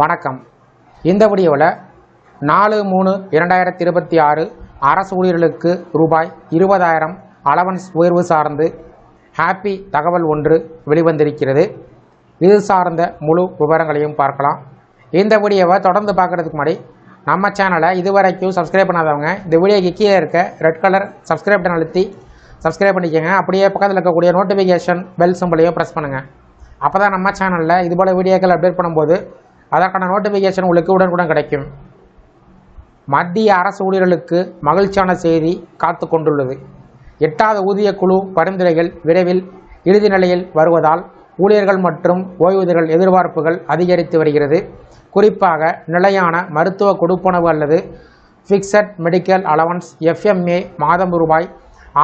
வணக்கம். இந்த வீடியோவில் 4/3/2026 அரசு ஊழியர்களுக்கு ரூபாய் 20,000 அலவன்ஸ் உயர்வு சார்ந்து ஹாப்பி தகவல் ஒன்று வெளிவந்திருக்கிறது. இது சார்ந்த முழு விவரங்களையும் பார்க்கலாம். இந்த வீடியோவை தொடர்ந்து பார்க்குறதுக்கு முன்னாடி நம்ம சேனலை இதுவரைக்கும் சப்ஸ்கிரைப் பண்ணாதவங்க இந்த வீடியோக்கு கீழே இருக்க ரெட் கலர் சப்ஸ்கிரைப் பட்டன் அழுத்தி சப்ஸ்கிரைப் பண்ணிக்கோங்க. அப்படியே பக்கத்தில் இருக்கக்கூடிய நோட்டிஃபிகேஷன் பெல் சிம்பளையும் ப்ரெஸ் பண்ணுங்கள். அப்போ தான் நம்ம சேனலில் இதுபோல் வீடியோக்கள் அப்டேட் பண்ணும்போது அதற்கான நோட்டிஃபிகேஷன் உங்களுக்கு உடனுக்குடன் கிடைக்கும். மத்திய அரசு ஊழியர்களுக்கு மகிழ்ச்சியான செய்தி காத்து கொண்டுள்ளது. 8வது ஊதிய குழு பரிந்துரைகள் விரைவில் இறுதி நிலையில் வருவதால் ஊழியர்கள் மற்றும் ஓய்வூதியர்கள் எதிர்பார்ப்புகள் அதிகரித்து வருகிறது. குறிப்பாக நிலையான மருத்துவ கொடுப்பனவு அல்லது ஃபிக்ஸட் மெடிக்கல் அலவன்ஸ் FMA மாதம் ரூபாய்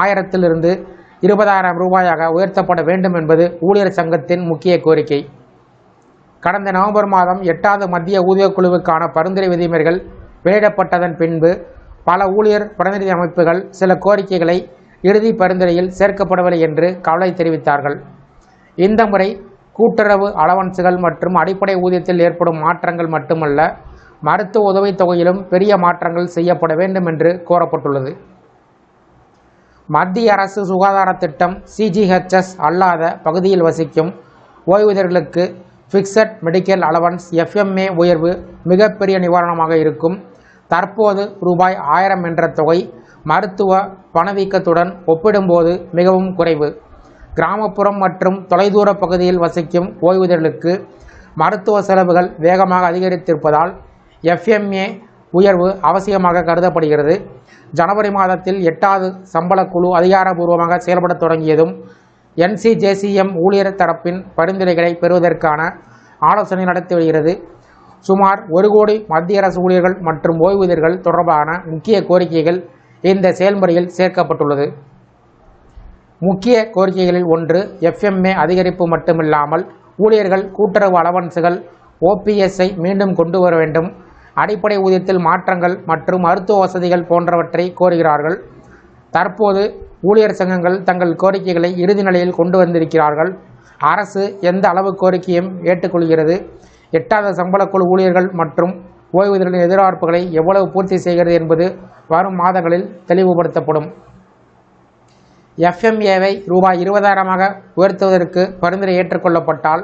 1000 20,000 ரூபாயாக உயர்த்தப்பட வேண்டும் என்பது ஊழியர் சங்கத்தின் முக்கிய கோரிக்கை. கடந்த நவம்பர் மாதம் 8வது மத்திய ஊதியக் குழுவுக்கான பரிந்துரை விதிமுறைகள் வெளியிடப்பட்டதன் பின்பு பல ஊழியர் பிரதிநிதி அமைப்புகள் சில கோரிக்கைகளை இறுதி பரிந்துரையில் சேர்க்கப்படவில்லை என்று கவலை தெரிவித்தார்கள். இந்த முறை கூட்டுறவு அலவன்ஸுகள் மற்றும் அடிப்படை ஊதியத்தில் ஏற்படும் மாற்றங்கள் மட்டுமல்ல, மருத்துவ உதவித் தொகையிலும் பெரிய மாற்றங்கள் செய்யப்பட வேண்டும் என்று கோரப்பட்டுள்ளது. மத்திய அரசு சுகாதார திட்டம் CGHS அல்லாத பகுதியில் வசிக்கும் ஓய்வூதியர்களுக்கு ஃபிக்ஸட் மெடிக்கல் அலவன்ஸ் FMA உயர்வு மிகப்பெரிய நிவாரணமாக இருக்கும். தற்போது ரூபாய் 1000 என்ற தொகை மருத்துவ பணவீக்கத்துடன் ஒப்பிடும்போது மிகவும் குறைவு. கிராமப்புறம் மற்றும் தொலைதூர பகுதியில் வசிக்கும் ஓய்வூதியர்களுக்கு மருத்துவ செலவுகள் வேகமாக அதிகரித்திருப்பதால் FMA உயர்வு அவசியமாக கருதப்படுகிறது. ஜனவரி மாதத்தில் 8வது சம்பள குழு அதிகாரப்பூர்வமாக செயல்பட தொடங்கியதும் NCJCM ஊழியர் தரப்பின் பரிந்துரைகளை பெறுவதற்கான ஆலோசனை நடத்தி வருகிறது. சுமார் 1 கோடி மத்திய அரசு ஊழியர்கள் மற்றும் ஓய்வூதியர்கள் தொடர்பான முக்கிய கோரிக்கைகள் இந்த செயல்முறையில் சேர்க்கப்பட்டுள்ளது. முக்கிய கோரிக்கைகளில் ஒன்று FMA அதிகரிப்பு மட்டுமில்லாமல் ஊழியர்கள் கூட்டுறவு அலவன்ஸுகள் OPS-ஐ மீண்டும் கொண்டு வர வேண்டும், அடிப்படை ஊதியத்தில் மாற்றங்கள் மற்றும் மருத்துவ வசதிகள் போன்றவற்றை கோருகிறார்கள். தற்போது ஊழியர் சங்கங்கள் தங்கள் கோரிக்கைகளை இறுதி நிலையில் கொண்டு வந்திருக்கிறார்கள். அரசு எந்த அளவு கோரிக்கையும் ஏற்றுக்கொள்கிறது, 8வது சம்பளக்குழு ஊழியர்கள் மற்றும் ஓய்வூதியர்களின் எதிர்பார்ப்புகளை எவ்வளவு பூர்த்தி செய்கிறது என்பது வரும் மாதங்களில் தெளிவுபடுத்தப்படும். FMA-வை ரூபாய் 20,000 உயர்த்துவதற்கு பரிந்துரை ஏற்றுக்கொள்ளப்பட்டால்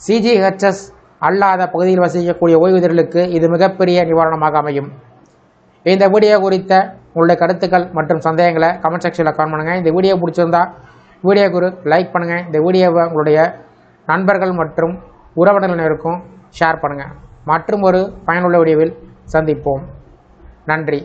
CGHS அல்லாத பகுதியில் வசிக்கக்கூடிய ஓய்வூதியர்களுக்கு இது மிகப்பெரிய நிவாரணமாக அமையும். இந்த வீடியோ குறித்த உங்களுடைய கருத்துக்கள் மற்றும் சந்தேகங்களை கமெண்ட் செக்ஷனில் கமெண்ட் பண்ணுங்கள். இந்த வீடியோ பிடிச்சிருந்தா வீடியோக்கு ஒரு லைக் பண்ணுங்கள். இந்த வீடியோவை உங்களுடைய நண்பர்கள் மற்றும் உறவினர்களுக்கும் ஷேர் பண்ணுங்கள். மற்றும் ஒரு பயனுள்ள வீடியோவில் சந்திப்போம். நன்றி.